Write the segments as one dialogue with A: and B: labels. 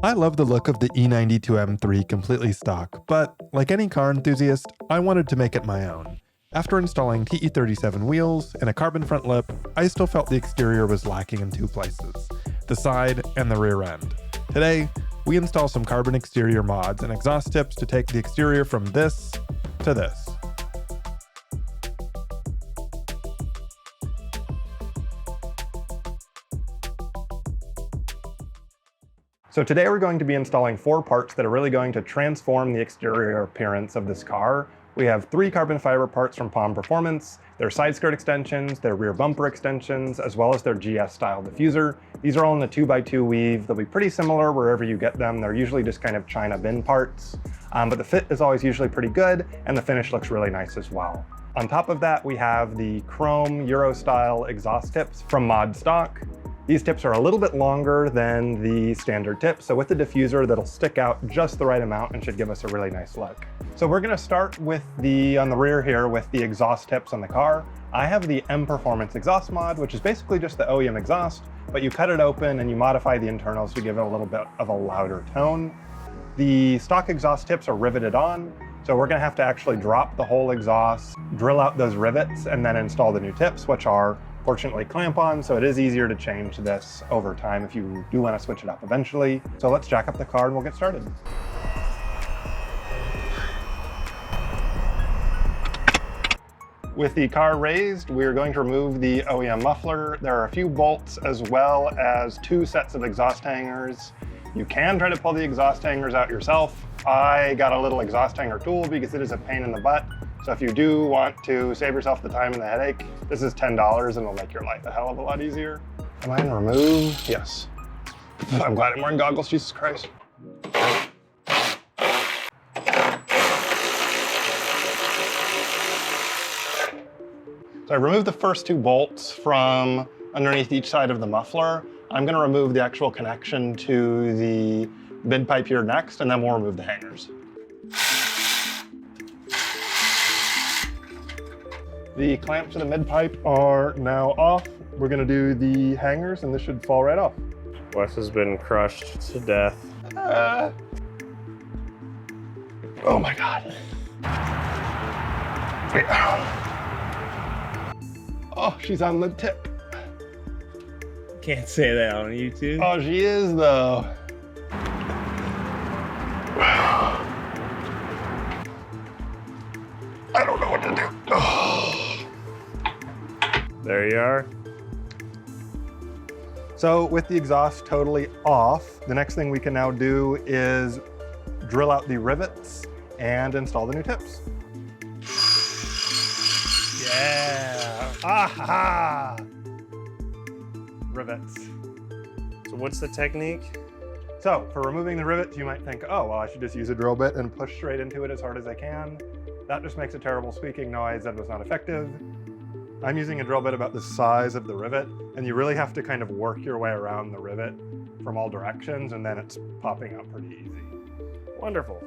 A: I love the look of the E92 M3 completely stock, but like any car enthusiast, I wanted to make it my own. After installing TE37 wheels and a carbon front lip, I still felt the exterior was lacking in two places, the side and the rear end. Today, we install some carbon exterior mods and exhaust tips to take the exterior from this to this. So today we're going to be installing 4 parts that are really going to transform the exterior appearance of this car. We have 3 carbon fiber parts from POM Performance, their side skirt extensions, their rear bumper extensions, as well as their GS style diffuser. These are all in the 2x2 weave. They'll be pretty similar wherever you get them. They're usually just kind of China bin parts, but the fit is always usually pretty good and the finish looks really nice as well. On top of that, we have the chrome Euro style exhaust tips from Modstock. These tips are a little bit longer than the standard tip, so with the diffuser that'll stick out just the right amount and should give us a really nice look. So we're gonna start with on the rear here with the exhaust tips on the car. I have the M Performance exhaust mod, which is basically just the OEM exhaust, but you cut it open and you modify the internals to give it a little bit of a louder tone. The stock exhaust tips are riveted on, so we're gonna have to actually drop the whole exhaust, drill out those rivets, and then install the new tips, which are fortunately clamp-on, so it is easier to change this over time if you do want to switch it up eventually. So let's jack up the car and we'll get started. With the car raised, we're going to remove the OEM muffler. There are a few bolts as well as 2 sets of exhaust hangers. You can try to pull the exhaust hangers out yourself. I got a little exhaust hanger tool because it is a pain in the butt. So if you do want to save yourself the time and the headache, this is $10 and it'll make your life a hell of a lot easier. Am I gonna remove? Yes. I'm glad I'm wearing goggles, Jesus Christ. So I removed the first 2 bolts from underneath each side of the muffler. I'm gonna remove the actual connection to the mid pipe here next, and then we'll remove the hangers. The clamps to the mid pipe are now off. We're gonna do the hangers and this should fall right off.
B: Wes has been crushed to death.
A: Oh my God. Wait. Oh, she's on the tip.
B: Can't say that on YouTube.
A: Oh, she is though. I don't know what to do. Oh.
B: There you are.
A: So with the exhaust totally off, the next thing we can now do is drill out the rivets and install the new tips. Yeah. Aha! Rivets.
B: So what's the technique?
A: So for removing the rivets, you might think, oh, well, I should just use a drill bit and push straight into it as hard as I can. That just makes a terrible squeaking noise that was not effective. I'm using a drill bit about the size of the rivet, and you really have to kind of work your way around the rivet from all directions, and then it's popping out pretty easy.
B: Wonderful.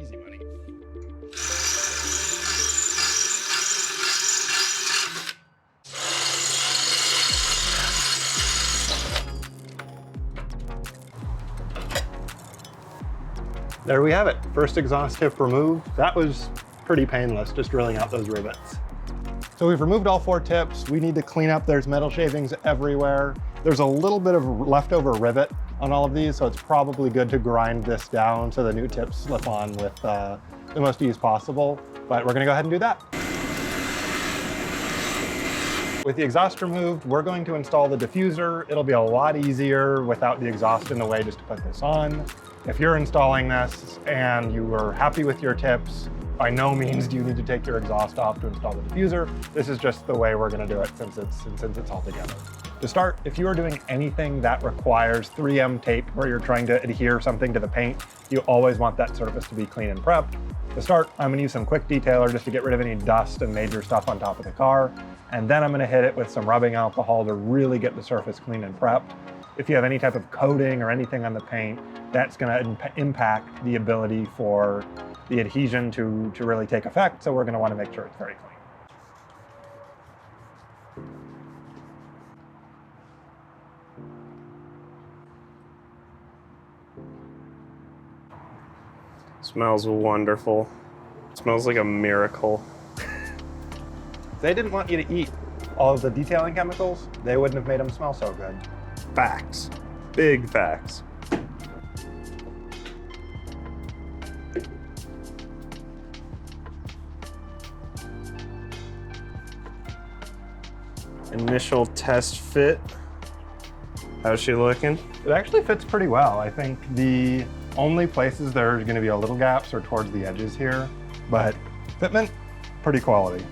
A: Easy money. There we have it. First exhaust tip removed. That was pretty painless, just drilling out those rivets. So we've removed all 4 tips. We need to clean up. There's metal shavings everywhere. There's a little bit of leftover rivet on all of these, so it's probably good to grind this down so the new tips slip on with the most ease possible. But we're gonna go ahead and do that. With the exhaust removed, we're going to install the diffuser. It'll be a lot easier without the exhaust in the way just to put this on. If you're installing this and you were happy with your tips, by no means do you need to take your exhaust off to install the diffuser. This is just the way we're gonna do it since it's all together. To start, if you are doing anything that requires 3M tape where you're trying to adhere something to the paint, you always want that surface to be clean and prepped. To start, I'm gonna use some quick detailer just to get rid of any dust and major stuff on top of the car. And then I'm gonna hit it with some rubbing alcohol to really get the surface clean and prepped. If you have any type of coating or anything on the paint, that's gonna impact the ability for the adhesion to really take effect. So we're gonna wanna make sure it's very clean.
C: Smells wonderful. Smells like a miracle.
A: They didn't want you to eat all of the detailing chemicals. They wouldn't have made them smell so good.
C: Facts. Big facts. Initial test fit. How's she looking?
A: It actually fits pretty well. I think the only places there are gonna be a little gaps are towards the edges here, but fitment, pretty quality.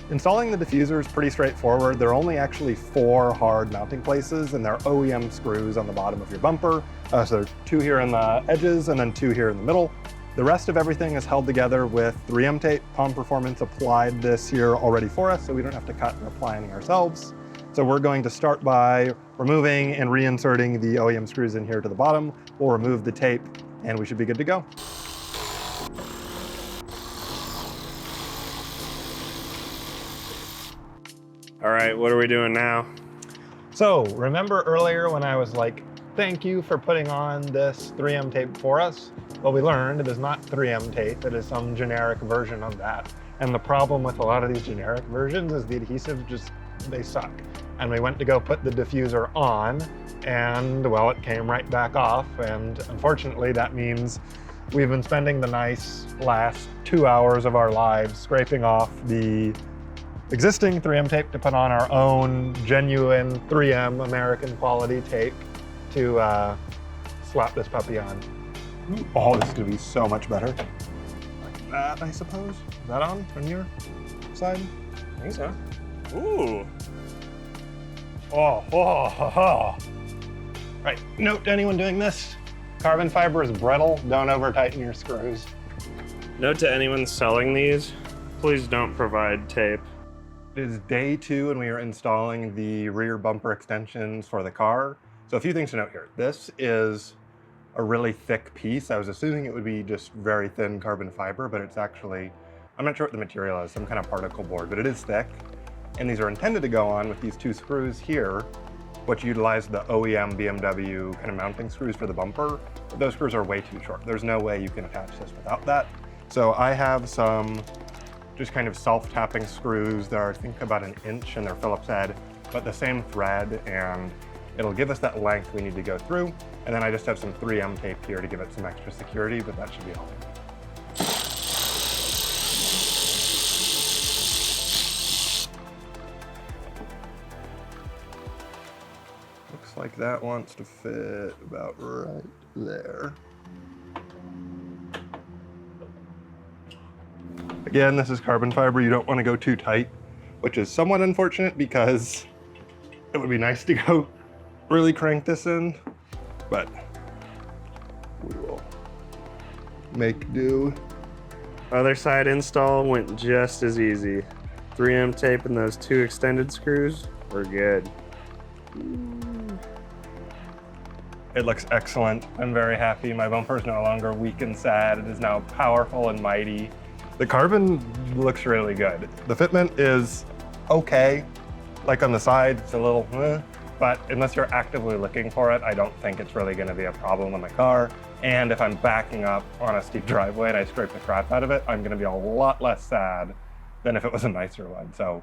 A: Installing the diffuser is pretty straightforward. There are only actually 4 hard mounting places, and they're OEM screws on the bottom of your bumper. So there are 2 here in the edges and then 2 here in the middle. The rest of everything is held together with 3M tape. POM Performance applied this here already for us, so we don't have to cut and apply any ourselves. So we're going to start by removing and reinserting the OEM screws in here to the bottom. We'll remove the tape, and we should be good to go.
C: All right, what are we doing now?
A: So remember earlier when I was like, thank you for putting on this 3M tape for us? Well, we learned it is not 3M tape, it is some generic version of that. And the problem with a lot of these generic versions is the adhesives they suck. And we went to go put the diffuser on, and well, it came right back off. And unfortunately, that means we've been spending the nice last 2 hours of our lives scraping off the existing 3M tape to put on our own genuine 3M American quality tape to slap this puppy on. Oh, this is gonna be so much better. Like that, I suppose. Is that on your side?
C: I think so. Ooh.
A: Oh. Right, note to anyone doing this, carbon fiber is brittle, don't over tighten your screws.
C: Note to anyone selling these, please don't provide tape.
A: It is day 2 and we are installing the rear bumper extensions for the car. So a few things to note here. This is a really thick piece. I was assuming it would be just very thin carbon fiber, but it's actually, I'm not sure what the material is, some kind of particle board, but it is thick. And these are intended to go on with these 2 screws here, which utilize the OEM BMW kind of mounting screws for the bumper. But those screws are way too short. There's no way you can attach this without that. So I have some just kind of self-tapping screws that are, I think, about 1 inch, and they're Phillips head, but the same thread, and it'll give us that length we need to go through. And then I just have some 3M tape here to give it some extra security, but that should be all. Looks like that wants to fit about right there. Again, this is carbon fiber. You don't want to go too tight, which is somewhat unfortunate because it would be nice to go really crank this in, but we will make do.
C: Other side install went just as easy. 3M tape and those 2 extended screws were good.
A: It looks excellent. I'm very happy. My bumper is no longer weak and sad. It is now powerful and mighty. The carbon looks really good. The fitment is okay. Like on the side, it's a little, but unless you're actively looking for it, I don't think it's really gonna be a problem on the car. And if I'm backing up on a steep driveway and I scrape the crap out of it, I'm gonna be a lot less sad than if it was a nicer one. So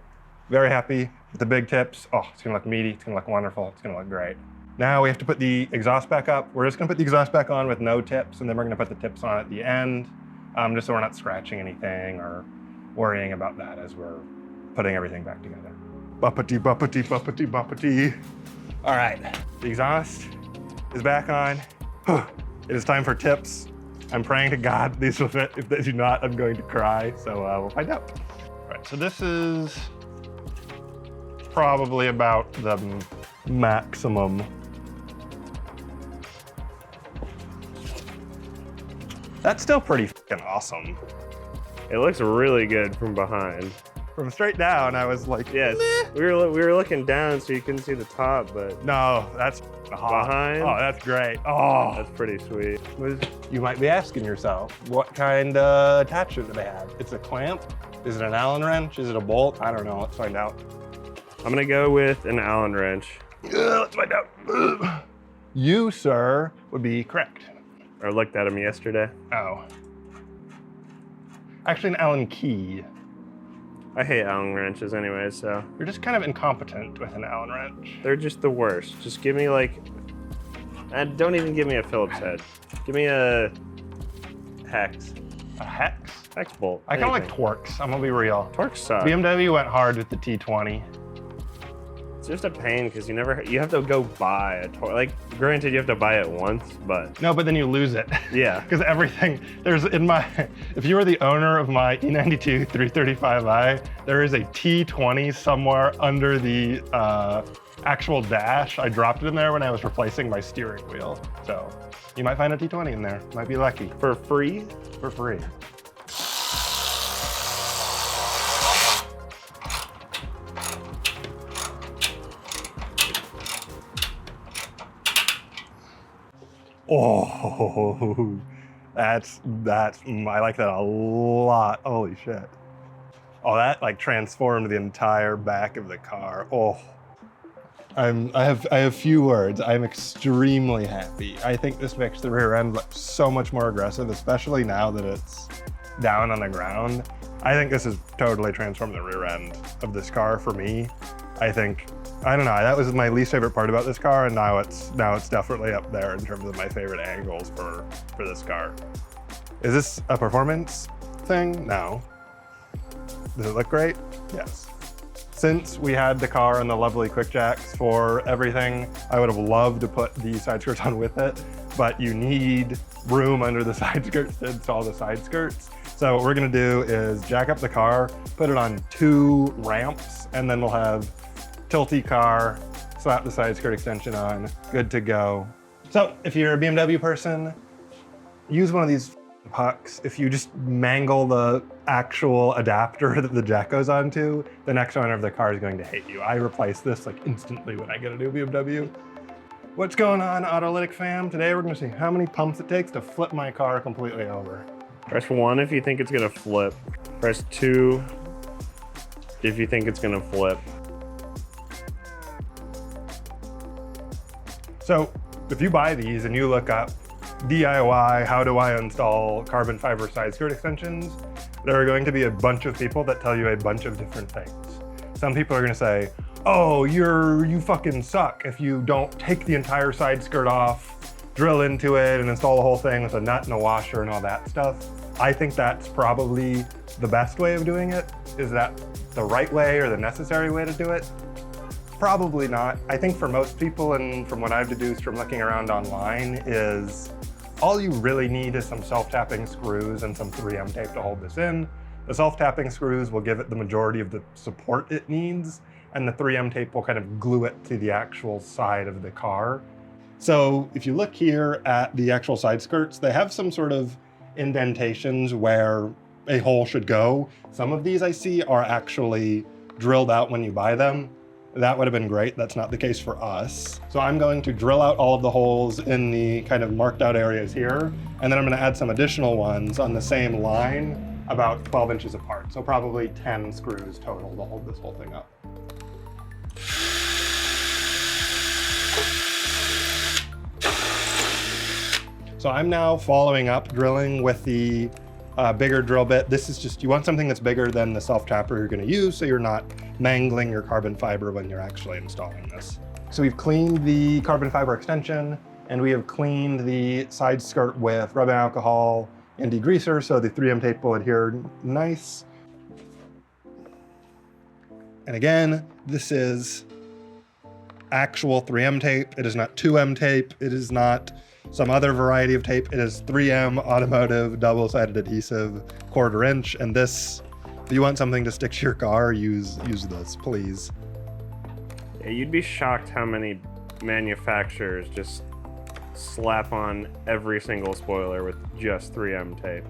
A: very happy with the big tips. Oh, it's gonna look meaty, it's gonna look wonderful, it's gonna look great. Now we have to put the exhaust back up. We're just gonna put the exhaust back on with no tips, and then we're gonna put the tips on at the end, just so we're not scratching anything or worrying about that as we're putting everything back together. Buppity, buppity, buppity, buppity. All right, the exhaust is back on. It is time for tips. I'm praying to God these will fit. If they do not, I'm going to cry, so we'll find out. All right, so this is probably about the maximum. That's still pretty fucking awesome.
C: It looks really good from behind.
A: From straight down, I was like,
C: yes, we were looking down so you couldn't see the top, but
A: no, that's hot.
C: Behind.
A: Oh, that's great. Oh,
C: That's pretty sweet.
A: You might be asking yourself, what kind of attachment do they have? It's a clamp? Is it an Allen wrench? Is it a bolt? I don't know. Let's find out.
C: I'm gonna go with an Allen wrench.
A: Let's find out. You, sir, would be correct.
C: I looked at him yesterday.
A: Oh, Actually, an Allen key.
C: I hate Allen wrenches anyway, so.
A: You're just kind of incompetent with an Allen wrench.
C: They're just the worst. Just give me like, and don't even give me a Phillips head. Give me a hex.
A: A hex?
C: Hex bolt.
A: I kind of like
C: anything.
A: Torx, I'm gonna be real.
C: Torx suck.
A: BMW went hard with the T20.
C: It's just a pain because you have to go buy a Torx. Like, granted, you have to buy it once, but.
A: No, but then you lose it.
C: Yeah.
A: Because everything, if you were the owner of my E92 335i, there is a T20 somewhere under the actual dash. I dropped it in there when I was replacing my steering wheel. So you might find a T20 in there. Might be lucky.
C: For free?
A: For free. Oh, that's, I like that a lot. Holy shit. Oh, that like transformed the entire back of the car. Oh, I have few words. I'm extremely happy. I think this makes the rear end look so much more aggressive, especially now that it's down on the ground. I think this has totally transformed the rear end of this car for me. I think, I don't know, that was my least favorite part about this car, and now it's definitely up there in terms of my favorite angles for this car. Is this a performance thing? No. Does it look great? Yes. Since we had the car and the lovely quick jacks for everything, I would have loved to put the side skirts on with it, but you need room under the side skirts to install the side skirts. So what we're gonna do is jack up the car, put it on 2 ramps, and then we'll have tilty car, slap the side skirt extension on, good to go. So if you're a BMW person, use one of these pucks. If you just mangle the actual adapter that the jack goes onto, the next owner of the car is going to hate you. I replace this like instantly when I get a new BMW. What's going on, Autolytic fam? Today we're gonna see how many pumps it takes to flip my car completely over.
C: Press 1 if you think it's gonna flip. Press 2 if you think it's gonna flip.
A: So if you buy these and you look up DIY, how do I install carbon fiber side skirt extensions, there are going to be a bunch of people that tell you a bunch of different things. Some people are gonna say, oh, you fucking suck if you don't take the entire side skirt off, drill into it and install the whole thing with a nut and a washer and all that stuff. I think that's probably the best way of doing it. Is that the right way or the necessary way to do it? Probably not. I think for most people, and from what I've deduced from looking around online, is all you really need is some self-tapping screws and some 3M tape to hold this in. The self-tapping screws will give it the majority of the support it needs, and the 3M tape will kind of glue it to the actual side of the car. So if you look here at the actual side skirts, they have some sort of indentations where a hole should go. Some of these I see are actually drilled out when you buy them. That would have been great. That's not the case for us. So I'm going to drill out all of the holes in the kind of marked out areas here, and then I'm going to add some additional ones on the same line about 12 inches apart. So probably 10 screws total to hold this whole thing up. So I'm now following up drilling with the bigger drill bit. This is just, you want something that's bigger than the self-tapper you're gonna use so you're not mangling your carbon fiber when you're actually installing this. So we've cleaned the carbon fiber extension and we have cleaned the side skirt with rubbing alcohol and degreaser so the 3M tape will adhere nice. And again, this is actual 3M tape. It is not 2M tape. It is not some other variety of tape. It is 3M automotive double-sided adhesive 1/4 inch. And this, if you want something to stick to your car, use this, please.
C: Yeah, you'd be shocked how many manufacturers just slap on every single spoiler with just 3M tape.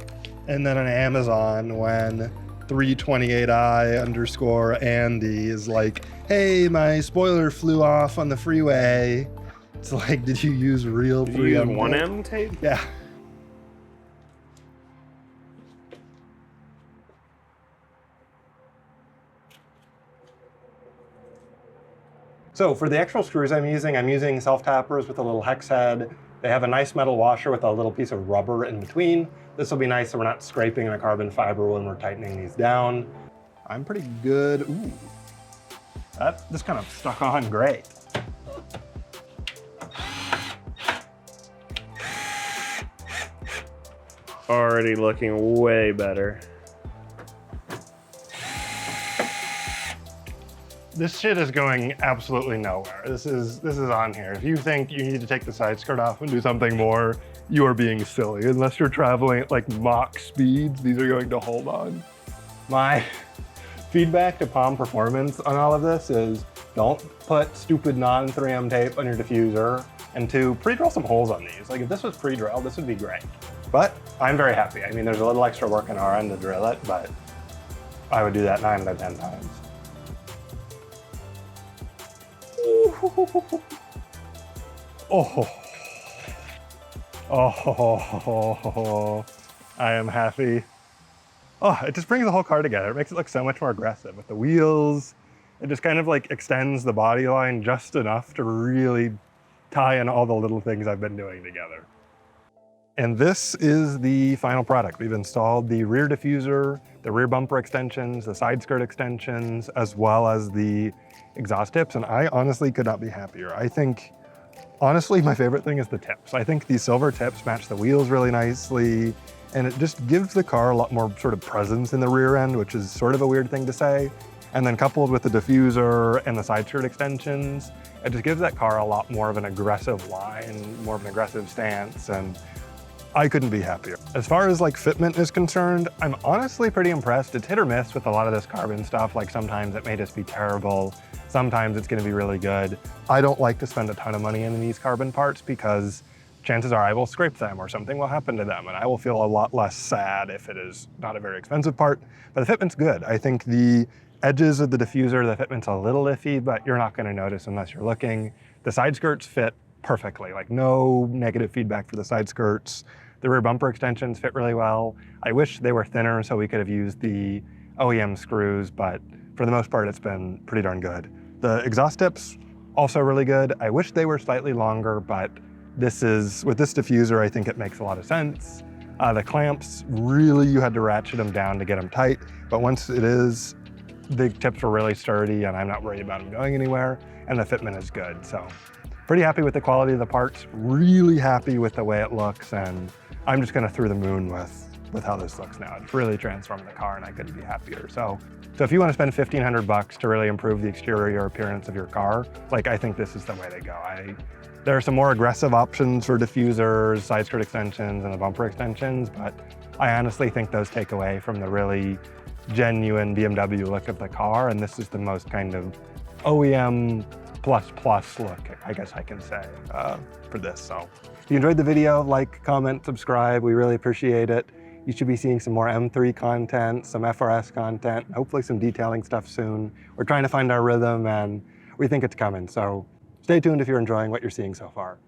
A: And then on Amazon, when 328i_Andy is like, hey, my spoiler flew off on the freeway. It's like, did you use real 3M
C: Did you use 1M tape?
A: Yeah. So for the actual screws I'm using self-tappers with a little hex head. They have a nice metal washer with a little piece of rubber in between. This will be nice so we're not scraping the carbon fiber when we're tightening these down. I'm pretty good. Ooh, that just kind of stuck on great.
C: Already looking way better.
A: This shit is going absolutely nowhere. This is on here. If you think you need to take the side skirt off and do something more, you are being silly. Unless you're traveling at like Mach speeds, these are going to hold on. My feedback to POM Performance on all of this is don't put stupid non-3M tape on your diffuser, and to pre-drill some holes on these. Like if this was pre-drilled, this would be great. But I'm very happy. I mean, there's a little extra work on our end to drill it, but I would do that 9 out of 10 times. Oh, I am happy. Oh, it just brings the whole car together. It makes it look so much more aggressive with the wheels. It just kind of like extends the body line just enough to really tie in all the little things I've been doing together. And this is the final product. We've installed the rear diffuser, the rear bumper extensions, the side skirt extensions, as well as the exhaust tips, and I honestly could not be happier. I think, honestly, my favorite thing is the tips. I think these silver tips match the wheels really nicely, and it just gives the car a lot more sort of presence in the rear end, which is sort of a weird thing to say. And then coupled with the diffuser and the side skirt extensions, it just gives that car a lot more of an aggressive line, more of an aggressive stance, and I couldn't be happier. As far as like fitment is concerned, I'm honestly pretty impressed. It's hit or miss with a lot of this carbon stuff. Like sometimes it may just be terrible. Sometimes it's gonna be really good. I don't like to spend a ton of money in these carbon parts because chances are I will scrape them or something will happen to them, and I will feel a lot less sad if it is not a very expensive part. But the fitment's good. I think the edges of the diffuser, the fitment's a little iffy, but you're not gonna notice unless you're looking. The side skirts fit perfectly, like no negative feedback for the side skirts. The rear bumper extensions fit really well. I wish they were thinner so we could have used the OEM screws, but for the most part, it's been pretty darn good. The exhaust tips, also really good. I wish they were slightly longer, but this is, with this diffuser, I think it makes a lot of sense. The clamps, really, you had to ratchet them down to get them tight, but once it is, the tips were really sturdy and I'm not worried about them going anywhere, and the fitment is good. So pretty happy with the quality of the parts, really happy with the way it looks, and I'm just gonna through the moon with how this looks now. It's really transformed the car and I couldn't be happier. So if you wanna spend 1,500 bucks to really improve the exterior appearance of your car, like I think this is the way to go. There are some more aggressive options for diffusers, side skirt extensions, and the bumper extensions, but I honestly think those take away from the really genuine BMW look of the car, and this is the most kind of OEM plus look, I guess I can say, for this. So if you enjoyed the video, like, comment, subscribe. We really appreciate it. You should be seeing some more M3 content, some FRS content, hopefully some detailing stuff soon. We're trying to find our rhythm and we think it's coming. So stay tuned if you're enjoying what you're seeing so far.